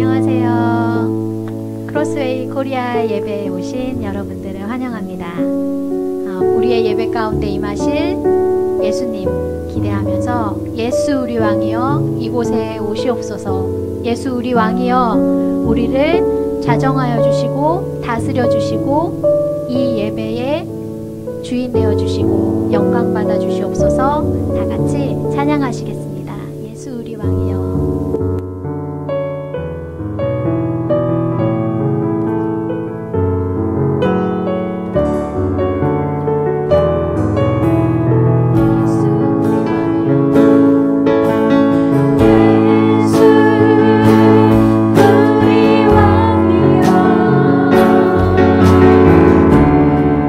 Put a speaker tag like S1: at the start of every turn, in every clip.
S1: 안녕하세요. 크로스웨이 코리아 예배에 오신 여러분들을 환영합니다. 우리의 예배 가운데 임하실 예수님 기대하면서 예수 우리 왕이여 이곳에 오시옵소서. 예수 우리 왕이여 우리를 자정하여 주시고 다스려 주시고 이 예배의 주인 되어 주시고 영광 받아 주시옵소서. 다 같이 찬양하시겠습니다. 예수 우리 왕이여.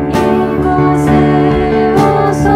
S2: 이곳에 오소서.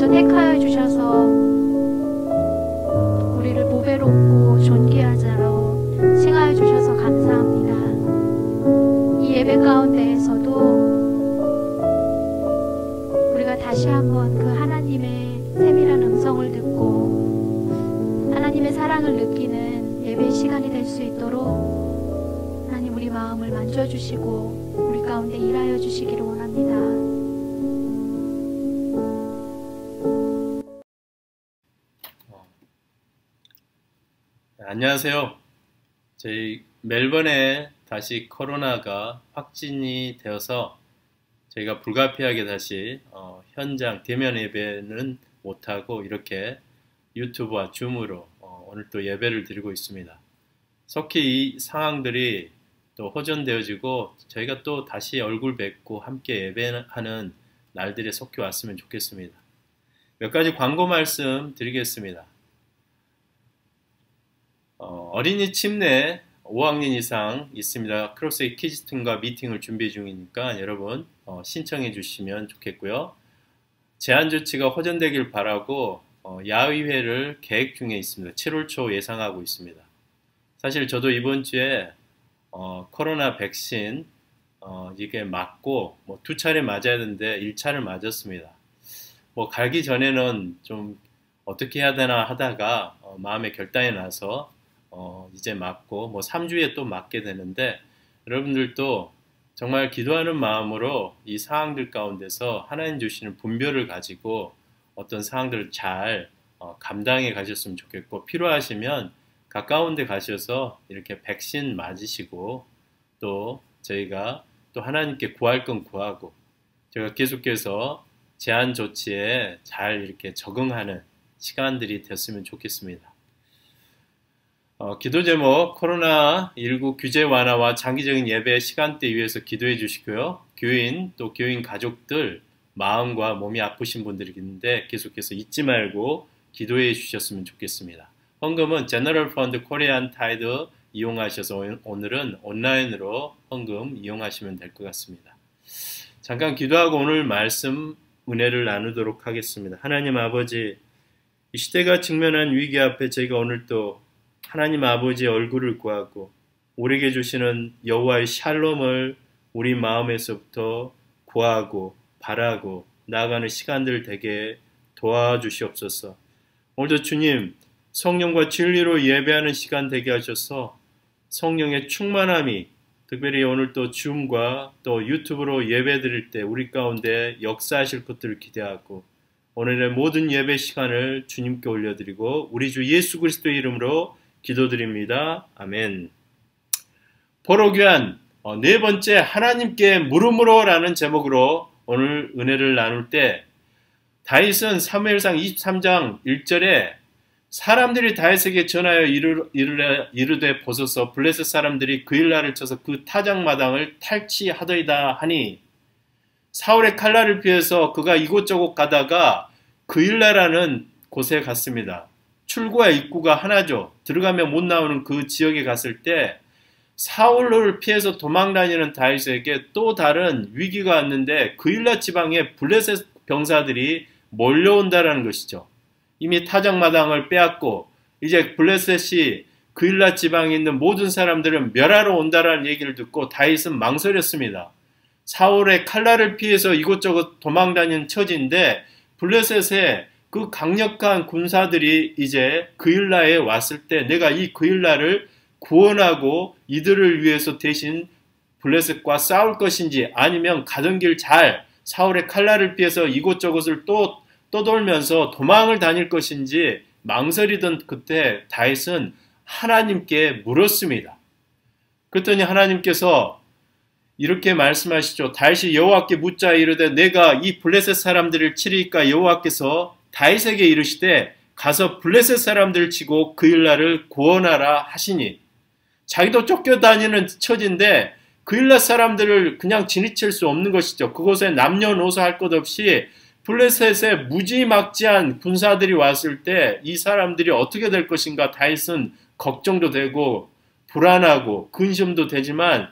S1: 택하여 주셔서 우리를 보배롭고 존귀한 자로 칭하여 주셔서 감사합니다. 이 예배 가운데에서도 우리가 다시 한번 그 하나님의 세밀한 음성을 듣고 하나님의 사랑을 느끼는 예배 시간이 될 수 있도록 하나님 우리 마음을 만져주시고 우리 가운데 일하여 주시기를 원합니다.
S2: 안녕하세요. 저희 멜번에 다시 코로나가 확진이 되어서 저희가 불가피하게 다시 현장 대면 예배는 못하고 이렇게 유튜브와 줌으로 오늘 또 예배를 드리고 있습니다. 속히 이 상황들이 또 호전되어지고 저희가 또 다시 얼굴 뵙고 함께 예배하는 날들이 속히 왔으면 좋겠습니다. 몇 가지 광고 말씀 드리겠습니다. 어린이 침례 5학년 이상 있습니다. 크로스웨이 키즈팀과 미팅을 준비 중이니까 여러분 신청해 주시면 좋겠고요. 제한 조치가 호전되길 바라고 야의회를 계획 중에 있습니다. 7월 초 예상하고 있습니다. 사실 저도 이번 주에 코로나 백신 이게 맞고 뭐 2차례 맞아야 되는데 1차를 맞았습니다. 뭐 가기 전에는 좀 어떻게 해야 되나 하다가 마음의 결단이 나서 이제 맞고 뭐 3주에 또 맞게 되는데 여러분들도 정말 기도하는 마음으로 이 상황들 가운데서 하나님 주시는 분별을 가지고 어떤 상황들을 잘 감당해 가셨으면 좋겠고 필요하시면 가까운 데 가셔서 이렇게 백신 맞으시고 또 저희가 또 하나님께 구할 건 구하고 제가 계속해서 제한 조치에 잘 이렇게 적응하는 시간들이 됐으면 좋겠습니다. 기도 제목 코로나19 규제 완화와 장기적인 예배 시간대 위해서 기도해 주시고요. 교인 또 교인 가족들 마음과 몸이 아프신 분들이 있는데 계속해서 잊지 말고 기도해 주셨으면 좋겠습니다. 헌금은 제너럴 펀드 코리안 타이드 이용하셔서 오늘은 온라인으로 헌금 이용하시면 될 것 같습니다. 잠깐 기도하고 오늘 말씀 은혜를 나누도록 하겠습니다. 하나님 아버지, 이 시대가 직면한 위기 앞에 저희가 오늘 또 하나님 아버지의 얼굴을 구하고 우리에게 주시는 여호와의 샬롬을 우리 마음에서부터 구하고 바라고 나아가는 시간들 되게 도와주시옵소서. 오늘도 주님 성령과 진리로 예배하는 시간 되게 하셔서 성령의 충만함이 특별히 오늘 또 줌과 또 유튜브로 예배 드릴 때 우리 가운데 역사하실 것들을 기대하고 오늘의 모든 예배 시간을 주님께 올려드리고 우리 주 예수 그리스도의 이름으로 기도드립니다. 아멘. 보러 귀한 네 번째 하나님께 물음으로 라는 제목으로 오늘 은혜를 나눌 때 다윗은 사무엘상 23장 1절에 사람들이 다윗에게 전하여 이르되 보소서 블레셋 사람들이 그 일날을 쳐서 그 타작마당을 탈취하더이다 하니 사울의 칼날을 피해서 그가 이곳저곳 가다가 그 일나라는 곳에 갔습니다. 출구와 입구가 하나죠. 들어가면 못 나오는 그 지역에 갔을 때 사울을 피해서 도망다니는 다윗에게 또 다른 위기가 왔는데 그일라 지방에 블레셋 병사들이 몰려온다라는 것이죠. 이미 타작마당을 빼앗고 이제 블레셋이 그일라 지방에 있는 모든 사람들은 멸하러 온다라는 얘기를 듣고 다윗은 망설였습니다. 사울의 칼날을 피해서 이곳저곳 도망다니는 처지인데 블레셋의 그 강력한 군사들이 이제 그일라에 왔을 때 내가 이 그일라를 구원하고 이들을 위해서 대신 블레셋과 싸울 것인지 아니면 가던 길 잘 사울의 칼날을 피해서 이곳저곳을 또 떠돌면서 도망을 다닐 것인지 망설이던 그때 다윗은 하나님께 물었습니다. 그랬더니 하나님께서 이렇게 말씀하시죠. 다윗이 여호와께 묻자 이르되 내가 이 블레셋 사람들을 치리까 여호와께서 다윗에게 이르시되 가서 블레셋 사람들을 치고 그일라를 구원하라 하시니 자기도 쫓겨다니는 처지인데 그일라 사람들을 그냥 지니칠 수 없는 것이죠. 그곳에 남녀노소 할 것 없이 블레셋에 무지막지한 군사들이 왔을 때 이 사람들이 어떻게 될 것인가 다윗은 걱정도 되고 불안하고 근심도 되지만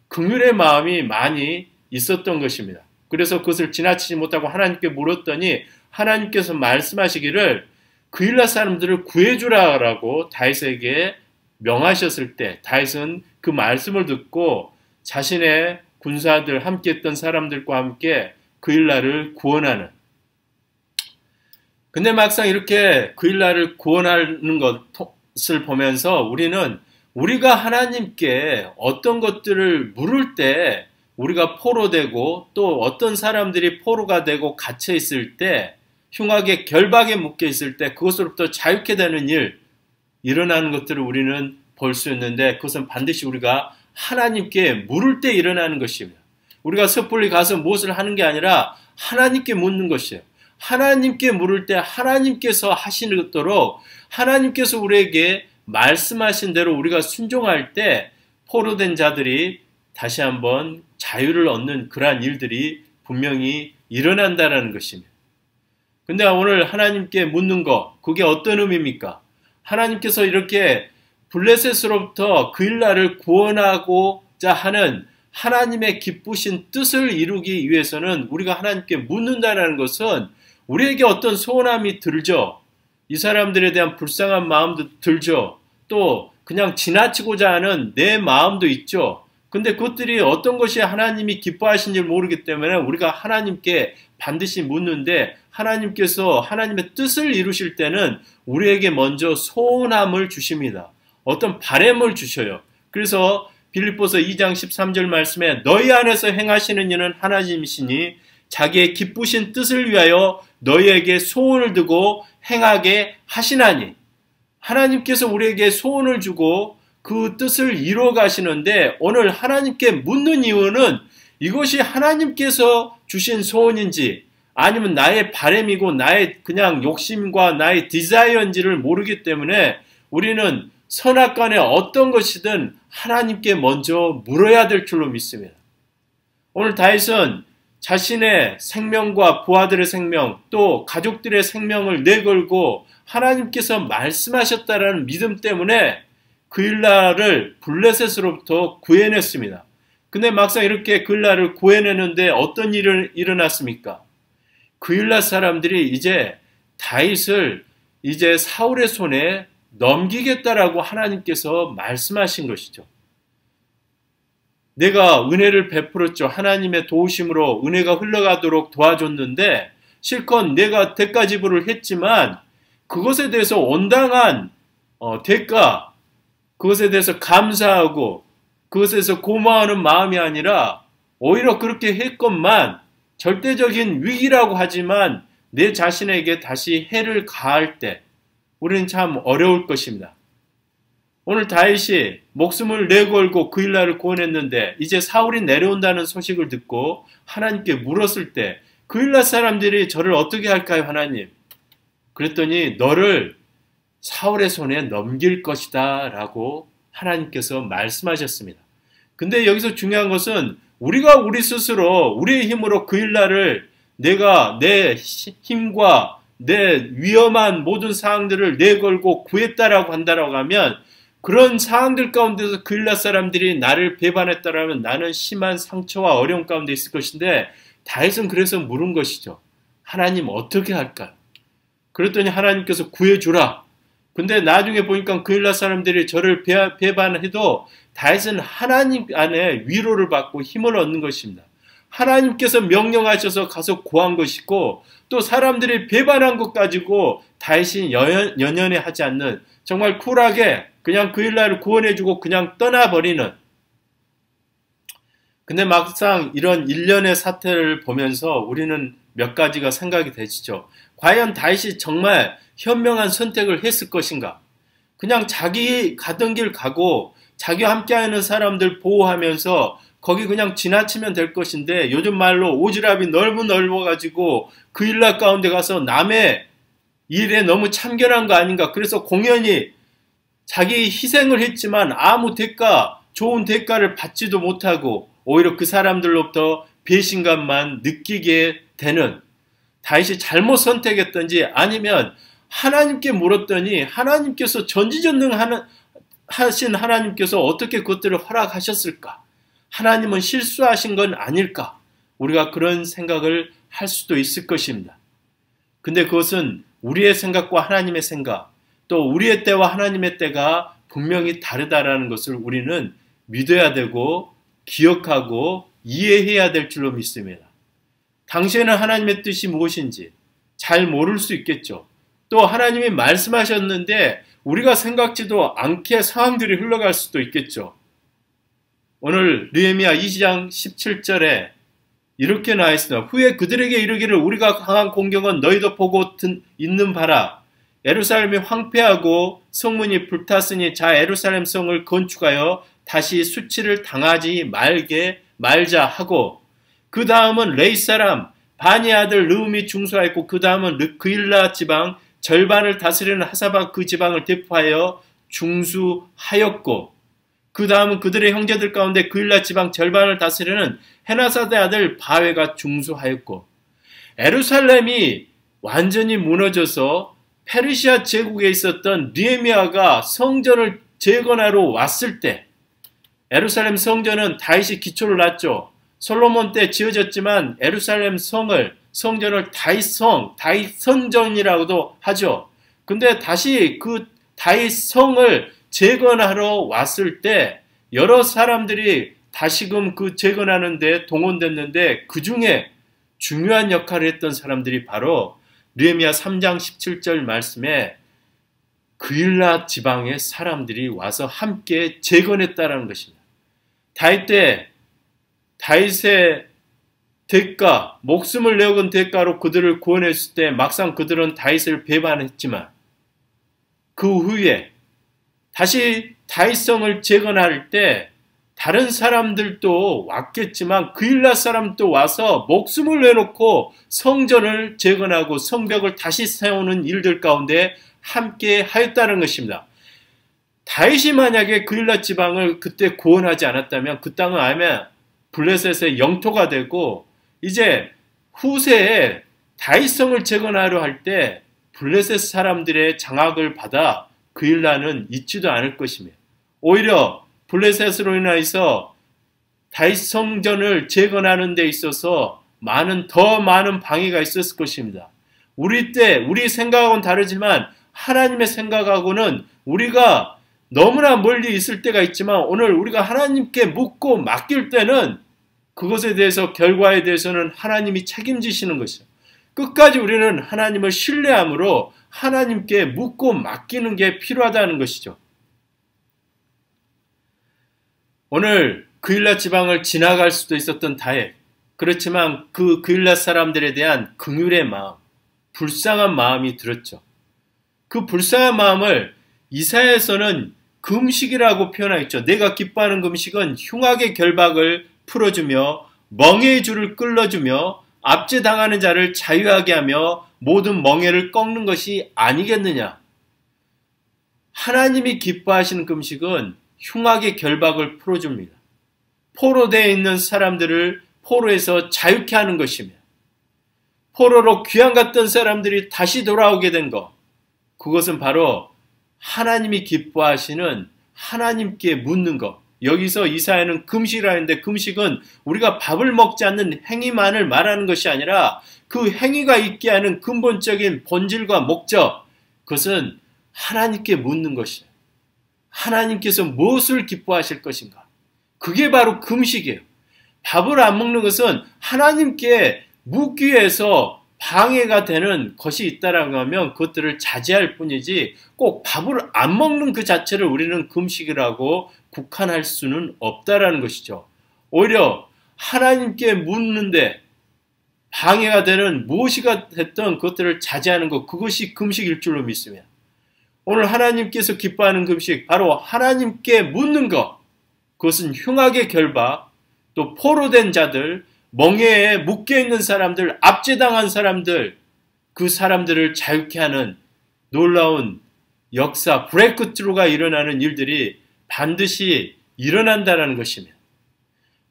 S2: 긍휼의 마음이 많이 있었던 것입니다. 그래서 그것을 지나치지 못하고 하나님께 물었더니 하나님께서 말씀하시기를 그일라 사람들을 구해주라라고 다윗에게 명하셨을 때 다윗은 그 말씀을 듣고 자신의 군사들 함께 했던 사람들과 함께 그일라를 구원하는, 근데 막상 이렇게 그일라를 구원하는 것을 보면서 우리는 우리가 하나님께 어떤 것들을 물을 때 우리가 포로 되고 또 어떤 사람들이 포로가 되고 갇혀 있을 때 흉악의 결박에 묶여 있을 때 그것으로부터 자유케 되는 일 일어나는 것들을 우리는 볼 수 있는데 그것은 반드시 우리가 하나님께 물을 때 일어나는 것입니다. 우리가 섣불리 가서 무엇을 하는 게 아니라 하나님께 묻는 것이에요. 하나님께 물을 때 하나님께서 하시도록 하나님께서 우리에게 말씀하신 대로 우리가 순종할 때 포로된 자들이 다시 한번 자유를 얻는 그러한 일들이 분명히 일어난다는 것입니다. 근데 오늘 하나님께 묻는 것, 그게 어떤 의미입니까? 하나님께서 이렇게 블레셋으로부터 그일라를 구원하고자 하는 하나님의 기쁘신 뜻을 이루기 위해서는 우리가 하나님께 묻는다는 것은 우리에게 어떤 소원함이 들죠. 이 사람들에 대한 불쌍한 마음도 들죠. 또 그냥 지나치고자 하는 내 마음도 있죠. 근데 그것들이 어떤 것이 하나님이 기뻐하신지 모르기 때문에 우리가 하나님께 반드시 묻는데 하나님께서 하나님의 뜻을 이루실 때는 우리에게 먼저 소원함을 주십니다. 어떤 바램을 주셔요. 그래서 빌립보서 2장 13절 말씀에 너희 안에서 행하시는 이는 하나님이시니 자기의 기쁘신 뜻을 위하여 너희에게 소원을 두고 행하게 하시나니, 하나님께서 우리에게 소원을 주고 그 뜻을 이루어 가시는데 오늘 하나님께 묻는 이유는 이것이 하나님께서 주신 소원인지 아니면 나의 바램이고 나의 그냥 욕심과 나의 디자이어인지를 모르기 때문에 우리는 선악간에 어떤 것이든 하나님께 먼저 물어야 될 줄로 믿습니다. 오늘 다윗은 자신의 생명과 부하들의 생명 또 가족들의 생명을 내걸고 하나님께서 말씀하셨다라는 믿음 때문에 그일라를 블레셋으로부터 구해냈습니다. 근데 막상 이렇게 그일라를 구해내는데 어떤 일이 일어났습니까? 그일라 사람들이 이제 다윗을 이제 사울의 손에 넘기겠다라고 하나님께서 말씀하신 것이죠. 내가 은혜를 베풀었죠. 하나님의 도우심으로 은혜가 흘러가도록 도와줬는데 실컷 내가 대가 지불을 했지만 그것에 대해서 온당한 대가, 그것에 대해서 감사하고 그것에서 고마워하는 마음이 아니라 오히려 그렇게 했건만 절대적인 위기라고 하지만 내 자신에게 다시 해를 가할 때 우리는 참 어려울 것입니다. 오늘 다윗이 목숨을 내걸고 그일라를 구원했는데 이제 사울이 내려온다는 소식을 듣고 하나님께 물었을 때 그일라 사람들이 저를 어떻게 할까요, 하나님? 그랬더니 너를 사울의 손에 넘길 것이다 라고 하나님께서 말씀하셨습니다. 근데 여기서 중요한 것은 우리가 우리 스스로 우리의 힘으로 그일라를 내가 내 힘과 내 위험한 모든 상황들을 내걸고 구했다라고 한다라고 하면 그런 상황들 가운데서 그일라 사람들이 나를 배반했다라면 나는 심한 상처와 어려움 가운데 있을 것인데 다윗은 그래서 물은 것이죠. 하나님 어떻게 할까요? 그랬더니 하나님께서 구해주라. 근데 나중에 보니까 그일라 사람들이 저를 배반해도 다윗은 하나님 안에 위로를 받고 힘을 얻는 것입니다. 하나님께서 명령하셔서 가서 구한 것이고 또 사람들이 배반한 것 가지고 다윗이 연연해 하지 않는 정말 쿨하게 그냥 그일라를 구원해주고 그냥 떠나버리는. 근데 막상 이런 일련의 사태를 보면서 우리는 몇 가지가 생각이 되시죠. 과연 다윗이 정말 현명한 선택을 했을 것인가? 그냥 자기 가던 길 가고 자기와 함께하는 사람들 보호하면서 거기 그냥 지나치면 될 것인데 요즘 말로 오지랖이 넓어가지고 그일라 가운데 가서 남의 일에 너무 참견한 거 아닌가? 그래서 공연히 자기 희생을 했지만 아무 대가, 좋은 대가를 받지도 못하고 오히려 그 사람들로부터 배신감만 느끼게 되는, 다윗이 잘못 선택했던지 아니면 하나님께 물었더니 하나님께서 전지전능하신 하나님께서 어떻게 그것들을 허락하셨을까? 하나님은 실수하신 건 아닐까? 우리가 그런 생각을 할 수도 있을 것입니다. 근데 그것은 우리의 생각과 하나님의 생각, 또 우리의 때와 하나님의 때가 분명히 다르다라는 것을 우리는 믿어야 되고 기억하고 이해해야 될 줄로 믿습니다. 당시에는 하나님의 뜻이 무엇인지 잘 모를 수 있겠죠. 또 하나님이 말씀하셨는데 우리가 생각지도 않게 상황들이 흘러갈 수도 있겠죠. 오늘 느헤미야 2장 17절에 이렇게 나와 있습니다. 후에 그들에게 이르기를 우리가 강한 공경은 너희도 보고 있는 바라. 예루살렘이 황폐하고 성문이 불탔으니 자 예루살렘 성을 건축하여 다시 수치를 당하지 말자 하고, 그 다음은 레이 사람 바니 아들 르움이 중수하였고, 그 다음은 그일라 지방 절반을 다스리는 하사박 그 지방을 대표하여 중수하였고, 그 다음은 그들의 형제들 가운데 그일라 지방 절반을 다스리는 헤나사대 아들 바웨가 중수하였고, 예루살렘이 완전히 무너져서 페르시아 제국에 있었던 느헤미야가 성전을 재건하러 왔을 때, 예루살렘 성전은 다윗이 기초를 놨죠. 솔로몬 때 지어졌지만 예루살렘 성전을 다윗 성전이라고도 하죠. 근데 다시 그 다윗 성을 재건하러 왔을 때 여러 사람들이 다시금 그 재건하는 데 동원됐는데, 그 중에 중요한 역할을 했던 사람들이 바로 느헤미야 3장 17절 말씀에 그일라 지방의 사람들이 와서 함께 재건했다라는 것입니다. 다윗 때 다윗의 대가, 목숨을 내어건 대가로 그들을 구원했을 때 막상 그들은 다윗을 배반했지만, 그 후에 다시 다윗성을 재건할 때 다른 사람들도 왔겠지만 그일라 사람도 와서 목숨을 내놓고 성전을 재건하고 성벽을 다시 세우는 일들 가운데 함께 하였다는 것입니다. 다윗이 만약에 그일라 지방을 그때 구원하지 않았다면 그 땅은 아마 블레셋의 영토가 되고, 이제 후세에 다윗성을 재건하려 할 때 블레셋 사람들의 장악을 받아 그일라는 있지도 않을 것입니다. 오히려 블레셋으로 인해서 다윗 성전을 재건하는 데 있어서 더 많은 방해가 있었을 것입니다. 우리 생각하고는 다르지만 하나님의 생각하고는 우리가 너무나 멀리 있을 때가 있지만, 오늘 우리가 하나님께 묻고 맡길 때는 그것에 대해서, 결과에 대해서는 하나님이 책임지시는 것이죠. 끝까지 우리는 하나님을 신뢰함으로 하나님께 묻고 맡기는 게 필요하다는 것이죠. 오늘 그일라 지방을 지나갈 수도 있었던 다윗, 그렇지만 그 그일라 사람들에 대한 긍휼의 마음, 불쌍한 마음이 들었죠. 그 불쌍한 마음을 이사야에서는 금식이라고 표현하였죠. 내가 기뻐하는 금식은 흉악의 결박을 풀어주며 멍에의 줄을 끌어주며 압제당하는 자를 자유하게 하며 모든 멍에를 꺾는 것이 아니겠느냐. 하나님이 기뻐하시는 금식은 흉악의 결박을 풀어줍니다. 포로되어 있는 사람들을 포로에서 자유케 하는 것이며, 포로로 귀양 갔던 사람들이 다시 돌아오게 된 것, 그것은 바로 하나님이 기뻐하시는, 하나님께 묻는 것. 여기서 이사야는 금식이라 했는데, 금식은 우리가 밥을 먹지 않는 행위만을 말하는 것이 아니라 그 행위가 있게 하는 근본적인 본질과 목적, 그것은 하나님께 묻는 것이에요. 하나님께서 무엇을 기뻐하실 것인가? 그게 바로 금식이에요. 밥을 안 먹는 것은 하나님께 묻기 위해서 방해가 되는 것이 있다라고 하면 그것들을 자제할 뿐이지, 꼭 밥을 안 먹는 그 자체를 우리는 금식이라고 국한할 수는 없다라는 것이죠. 오히려 하나님께 묻는데 방해가 되는 무엇이가 됐든 그것들을 자제하는 것, 그것이 금식일 줄로 믿습니다. 오늘 하나님께서 기뻐하는 금식, 바로 하나님께 묻는 것, 그것은 흉악의 결박, 또 포로된 자들, 멍에에 묶여있는 사람들, 압제당한 사람들, 그 사람들을 자유케 하는 놀라운 역사, 브레이크트루가 일어나는 일들이 반드시 일어난다는 것입니다.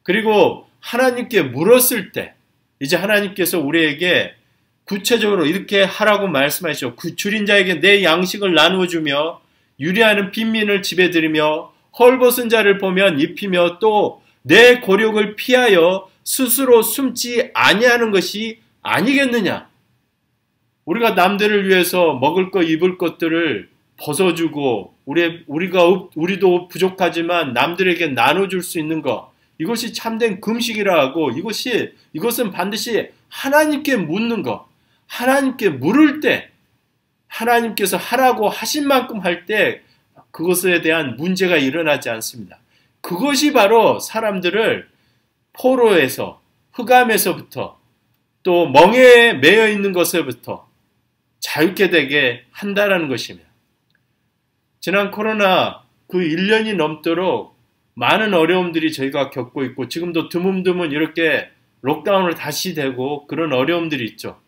S2: 그리고 하나님께 물었을 때, 이제 하나님께서 우리에게 구체적으로 이렇게 하라고 말씀하시죠. 줄인 자에게 내 양식을 나누어 주며, 유리하는 빈민을 집에 들이며, 헐벗은 자를 보면 입히며, 또 내 고력을 피하여 스스로 숨지 아니하는 것이 아니겠느냐? 우리가 남들을 위해서 먹을 것, 입을 것들을 벗어주고 우리도 부족하지만 남들에게 나눠줄 수 있는 것, 이것이 참된 금식이라 하고 이것은 반드시 하나님께 묻는 것, 하나님께 물을 때 하나님께서 하라고 하신 만큼 할 때 그것에 대한 문제가 일어나지 않습니다. 그것이 바로 사람들을 포로에서, 흑암에서부터 또 멍에에 매여 있는 것에부터 자유케 되게 한다라는 것입니다. 지난 코로나 그 1년이 넘도록 많은 어려움들이 저희가 겪고 있고 지금도 드문드문 이렇게 록다운을 다시 되고 그런 어려움들이 있죠.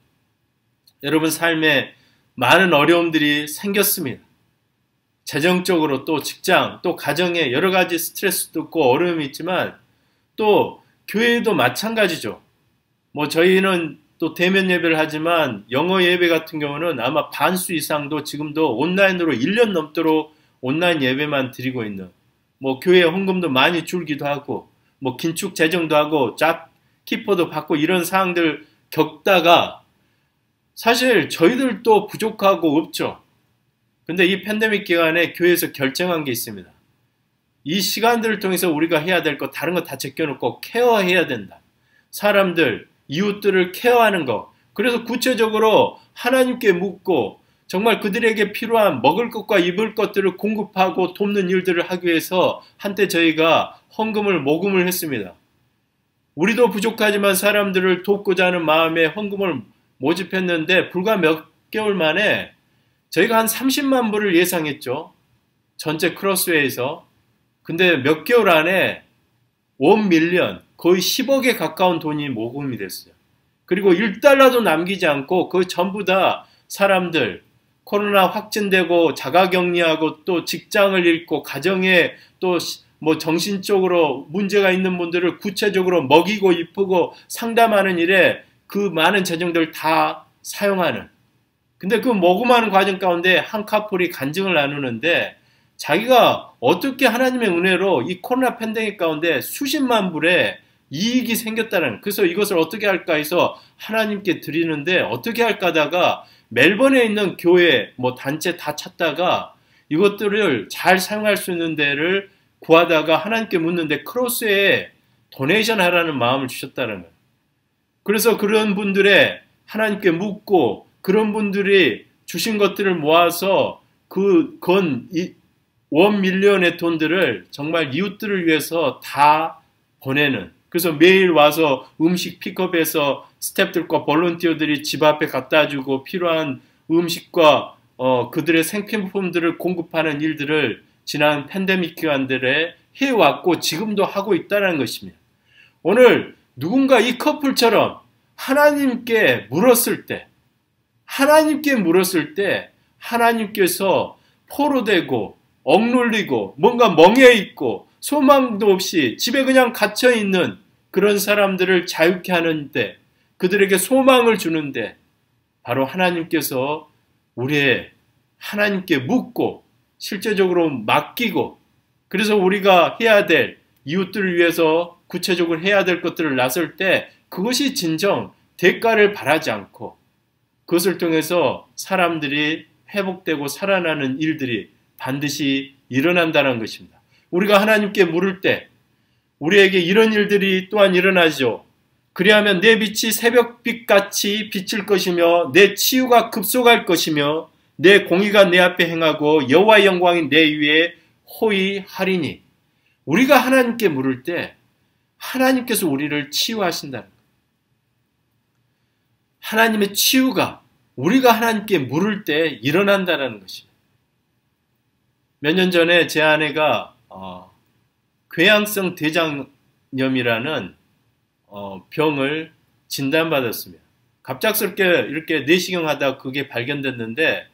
S2: 여러분 삶에 많은 어려움들이 생겼습니다. 재정적으로 또 직장, 또 가정에 여러 가지 스트레스도 있고 어려움이 있지만 또 교회도 마찬가지죠. 저희는 또 대면 예배를 하지만 영어 예배 같은 경우는 아마 반수 이상도 지금도 온라인으로 1년 넘도록 온라인 예배만 드리고 있는 교회 헌금도 많이 줄기도 하고 긴축 재정도 하고 잡 키퍼도 받고 이런 상황들 겪다가 사실 저희들도 부족하고 없죠. 근데 이 팬데믹 기간에 교회에서 결정한 게 있습니다. 이 시간들을 통해서 우리가 해야 될 것 다른 거 다 제껴놓고 케어해야 된다. 사람들, 이웃들을 케어하는 거. 그래서 구체적으로 하나님께 묻고 정말 그들에게 필요한 먹을 것과 입을 것들을 공급하고 돕는 일들을 하기 위해서 한때 저희가 헌금을 모금을 했습니다. 우리도 부족하지만 사람들을 돕고자 하는 마음에 헌금을 모집했는데 불과 몇 개월 만에 저희가 한 30만 불을 예상했죠. 전체 크로스웨이에서. 근데 몇 개월 안에 1밀리언, 거의 10억에 가까운 돈이 모금이 됐어요. 그리고 1달러도 남기지 않고 그 전부 다 사람들, 코로나 확진되고 자가격리하고 또 직장을 잃고 가정에 또 정신적으로 문제가 있는 분들을 구체적으로 먹이고 이쁘고 상담하는 일에 그 많은 재정들을 다 사용하는. 근데 그 모금하는 과정 가운데 한 커플이 간증을 나누는데 자기가 어떻게 하나님의 은혜로 이 코로나 팬데믹 가운데 수십만 불의 이익이 생겼다는, 그래서 이것을 어떻게 할까 해서 하나님께 드리는데 어떻게 할까 하다가 멜번에 있는 교회 단체 다 찾다가 이것들을 잘 사용할 수 있는 데를 구하다가 하나님께 묻는데 크로스에 도네이션 하라는 마음을 주셨다는 거예요. 그래서 그런 분들의 하나님께 묻고 그런 분들이 주신 것들을 모아서 그건 1밀리언의 돈들을 정말 이웃들을 위해서 다 보내는, 그래서 매일 와서 음식 픽업해서 스태프들과 볼런티어들이 집 앞에 갖다 주고 필요한 음식과 그들의 생필품들을 공급하는 일들을 지난 팬데믹 기간들에 해왔고 지금도 하고 있다는 것입니다. 오늘 누군가 이 커플처럼 하나님께 물었을 때 하나님께서 포로되고 억눌리고 뭔가 멍해 있고 소망도 없이 집에 그냥 갇혀 있는 그런 사람들을 자유케 하는데, 그들에게 소망을 주는데 바로 하나님께서 하나님께 묻고 실제적으로 맡기고, 그래서 우리가 해야 될 이웃들을 위해서 구체적으로 해야 될 것들을 나설 때 그것이 진정 대가를 바라지 않고 그것을 통해서 사람들이 회복되고 살아나는 일들이 반드시 일어난다는 것입니다. 우리가 하나님께 물을 때 우리에게 이런 일들이 또한 일어나죠. 그리하면 내 빛이 새벽빛같이 비칠 것이며 내 치유가 급속할 것이며 내 공의가 내 앞에 행하고 여호와의 영광이 내 위에 호위하리니. 우리가 하나님께 물을 때 하나님께서 우리를 치유하신다는 거예요. 하나님의 치유가 우리가 하나님께 물을 때 일어난다는 것입니다. 몇 년 전에 제 아내가 궤양성 대장염이라는 병을 진단받았습니다. 갑작스럽게 이렇게 내시경 하다 그게 발견됐는데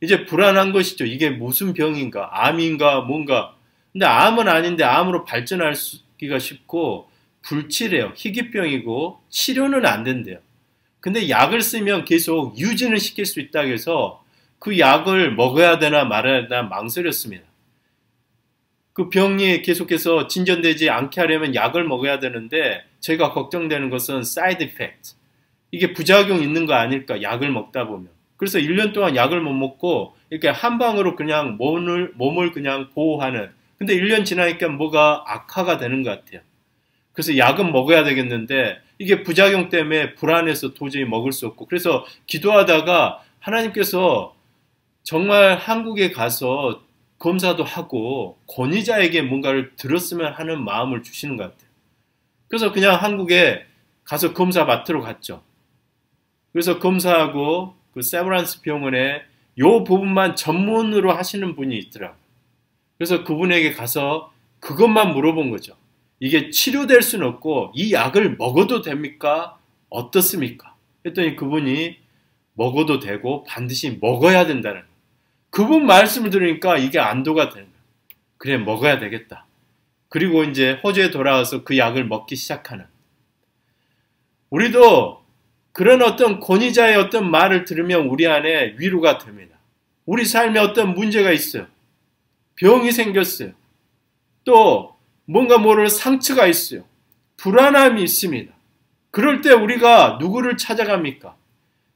S2: 이제 불안한 것이죠. 이게 무슨 병인가? 암인가? 뭔가. 근데 암은 아닌데 암으로 발전하기가 쉽고 불치래요. 희귀병이고 치료는 안 된대요. 근데 약을 쓰면 계속 유지는 시킬 수 있다고 해서 그 약을 먹어야 되나 말아야 되나 망설였습니다. 그 병이 계속해서 진전되지 않게 하려면 약을 먹어야 되는데 저희가 걱정되는 것은 사이드 이펙트. 이게 부작용 있는 거 아닐까, 약을 먹다 보면. 그래서 1년 동안 약을 못 먹고 이렇게 한 방으로 그냥 몸을 그냥 보호하는. 근데 1년 지나니까 뭐가 악화가 되는 것 같아요. 그래서 약은 먹어야 되겠는데 이게 부작용 때문에 불안해서 도저히 먹을 수 없고, 그래서 기도하다가 하나님께서 정말 한국에 가서 검사도 하고 권위자에게 뭔가를 들었으면 하는 마음을 주시는 것 같아요. 그래서 그냥 한국에 가서 검사 받으러 갔죠. 그래서 검사하고 그 세브란스 병원에 요 부분만 전문으로 하시는 분이 있더라고요. 그래서 그분에게 가서 그것만 물어본 거죠. 이게 치료될 수는 없고 이 약을 먹어도 됩니까? 어떻습니까? 했더니 그분이 먹어도 되고 반드시 먹어야 된다는 거예요. 그분 말씀을 들으니까 이게 안도가 되는 거예요. 그래, 먹어야 되겠다. 그리고 이제 호주에 돌아와서 그 약을 먹기 시작하는. 우리도 그런 어떤 권위자의 어떤 말을 들으면 우리 안에 위로가 됩니다. 우리 삶에 어떤 문제가 있어요. 병이 생겼어요. 또 뭔가 모를 상처가 있어요. 불안함이 있습니다. 그럴 때 우리가 누구를 찾아갑니까?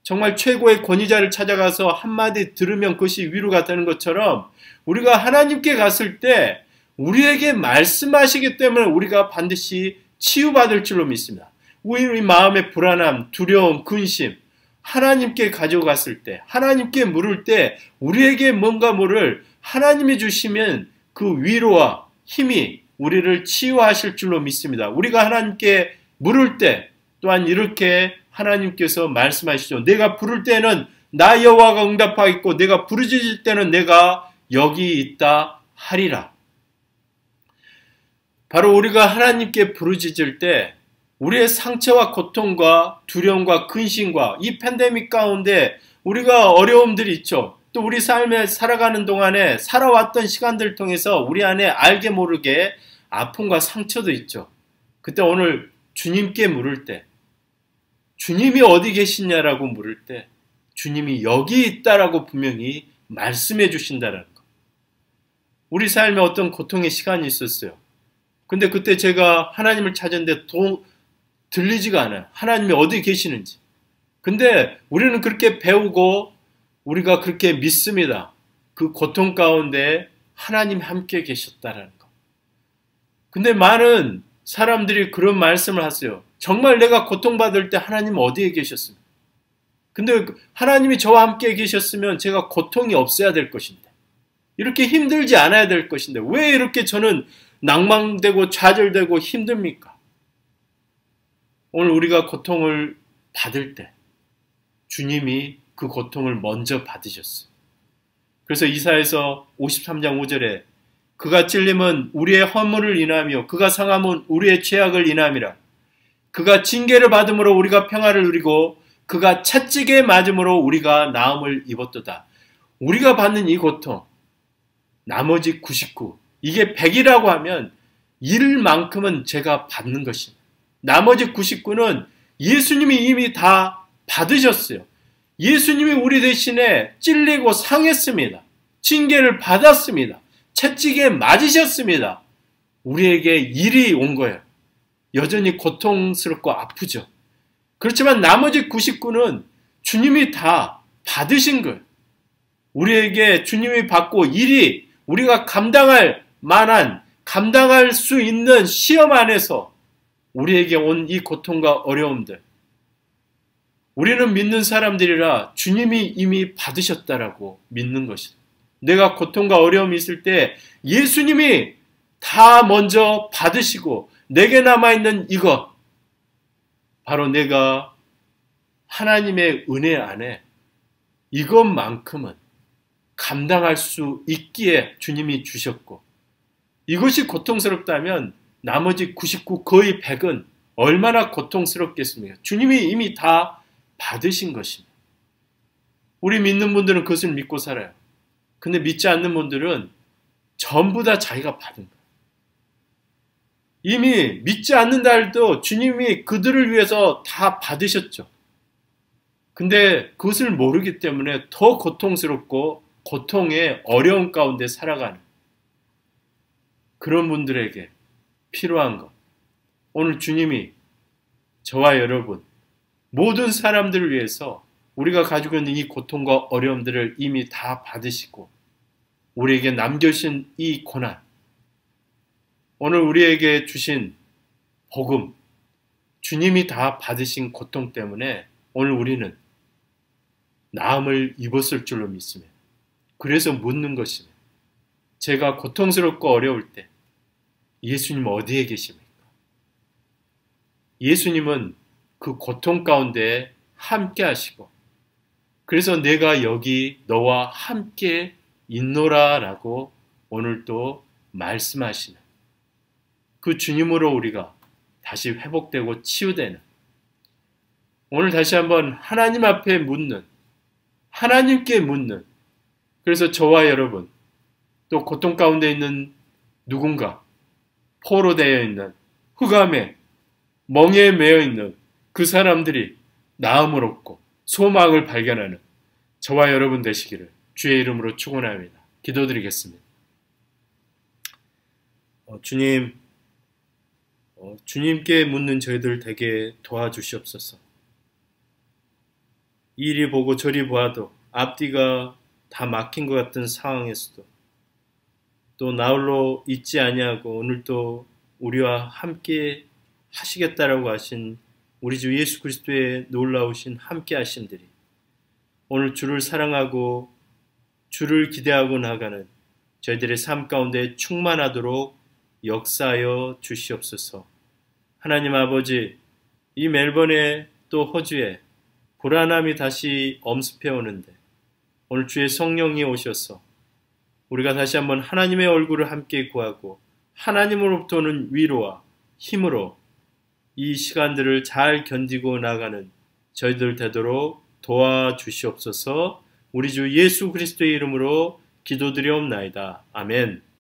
S2: 정말 최고의 권위자를 찾아가서 한마디 들으면 그것이 위로가 되는 것처럼 우리가 하나님께 갔을 때 우리에게 말씀하시기 때문에 우리가 반드시 치유받을 줄로 믿습니다. 우리 마음의 불안함, 두려움, 근심, 하나님께 가져갔을 때, 하나님께 물을 때 우리에게 뭔가 모를 하나님이 주시면 그 위로와 힘이 우리를 치유하실 줄로 믿습니다. 우리가 하나님께 물을 때 또한 이렇게 하나님께서 말씀하시죠. 내가 부를 때는 나 여호와가 응답하겠고 내가 부르짖을 때는 내가 여기 있다 하리라. 바로 우리가 하나님께 부르짖을 때 우리의 상처와 고통과 두려움과 근심과 이 팬데믹 가운데 우리가 어려움들이 있죠. 또 우리 삶에 살아가는 동안에 살아왔던 시간들을 통해서 우리 안에 알게 모르게 아픔과 상처도 있죠. 그때 오늘 주님께 물을 때, 주님이 어디 계시냐라고 물을 때 주님이 여기 있다라고 분명히 말씀해 주신다는 것. 우리 삶에 어떤 고통의 시간이 있었어요. 근데 그때 제가 하나님을 찾았는데 들리지가 않아요. 하나님이 어디 계시는지. 근데 우리는 그렇게 배우고 우리가 그렇게 믿습니다. 그 고통 가운데 하나님 함께 계셨다라는 것. 근데 많은 사람들이 그런 말씀을 하세요. 정말 내가 고통받을 때 하나님 어디에 계셨습니까? 근데 하나님이 저와 함께 계셨으면 제가 고통이 없어야 될 것인데, 이렇게 힘들지 않아야 될 것인데 왜 이렇게 저는 낭망되고 좌절되고 힘듭니까? 오늘 우리가 고통을 받을 때 주님이 그 고통을 먼저 받으셨어요. 그래서 이사야서 53장 5절에 그가 찔림은 우리의 허물을 인하며 그가 상함은 우리의 죄악을 인함이라. 그가 징계를 받음으로 우리가 평화를 누리고 그가 채찍에 맞음으로 우리가 나음을 입었도다. 우리가 받는 이 고통, 나머지 99, 이게 100이라고 하면 1만큼은 제가 받는 것입니다. 나머지 99는 예수님이 이미 다 받으셨어요. 예수님이 우리 대신에 찔리고 상했습니다. 징계를 받았습니다. 채찍에 맞으셨습니다. 우리에게 일이 온 거예요. 여전히 고통스럽고 아프죠. 그렇지만 나머지 99는 주님이 다 받으신 거예요. 우리에게 주님이 받고 일이 우리가 감당할 만한, 감당할 수 있는 시험 안에서 우리에게 온 이 고통과 어려움들, 우리는 믿는 사람들이라 주님이 이미 받으셨다라고 믿는 것이다. 내가 고통과 어려움이 있을 때 예수님이 다 먼저 받으시고 내게 남아있는 이것, 바로 내가 하나님의 은혜 안에 이것만큼은 감당할 수 있기에 주님이 주셨고, 이것이 고통스럽다면 나머지 99, 거의 100은 얼마나 고통스럽겠습니까? 주님이 이미 다 받으신 것입니다. 우리 믿는 분들은 그것을 믿고 살아요. 근데 믿지 않는 분들은 전부 다 자기가 받은 거예요. 이미 믿지 않는다 해도 주님이 그들을 위해서 다 받으셨죠. 근데 그것을 모르기 때문에 더 고통스럽고 고통의 어려움 가운데 살아가는. 그런 분들에게 필요한 것. 오늘 주님이 저와 여러분, 모든 사람들을 위해서 우리가 가지고 있는 이 고통과 어려움들을 이미 다 받으시고 우리에게 남겨주신 이 고난, 오늘 우리에게 주신 복음, 주님이 다 받으신 고통 때문에 오늘 우리는 나음을 입었을 줄로 믿습니다. 그래서 묻는 것입니다. 제가 고통스럽고 어려울 때 예수님 어디에 계십니까? 예수님은 그 고통 가운데 함께 하시고 그래서 내가 여기 너와 함께 있노라 라고 오늘 또 말씀하시는 그 주님으로 우리가 다시 회복되고 치유되는 오늘 다시 한번 하나님 앞에 묻는 하나님께 묻는 그래서 저와 여러분 또 고통 가운데 있는 누군가 포로되어 있는 흑암에 멍에 매여 있는 그 사람들이 나음을 얻고 소망을 발견하는 저와 여러분 되시기를 주의 이름으로 축원합니다. 기도드리겠습니다. 주님, 주님께 묻는 저희들 되게 도와주시옵소서. 이리 보고 저리 보아도 앞뒤가 다 막힌 것 같은 상황에서도 또 나홀로 있지 아니하고 오늘도 우리와 함께 하시겠다라고 하신 우리 주 예수 그리스도의 놀라우신 함께 하심들이 오늘 주를 사랑하고 주를 기대하고 나가는 저희들의 삶 가운데 충만하도록 역사하여 주시옵소서. 하나님 아버지, 이 멜번에 또 호주에 불안함이 다시 엄습해 오는데 오늘 주의 성령이 오셔서 우리가 다시 한번 하나님의 얼굴을 함께 구하고 하나님으로부터 오는 위로와 힘으로 이 시간들을 잘 견디고 나가는 저희들 되도록 도와주시옵소서. 우리 주 예수 그리스도의 이름으로 기도드리옵나이다. 아멘.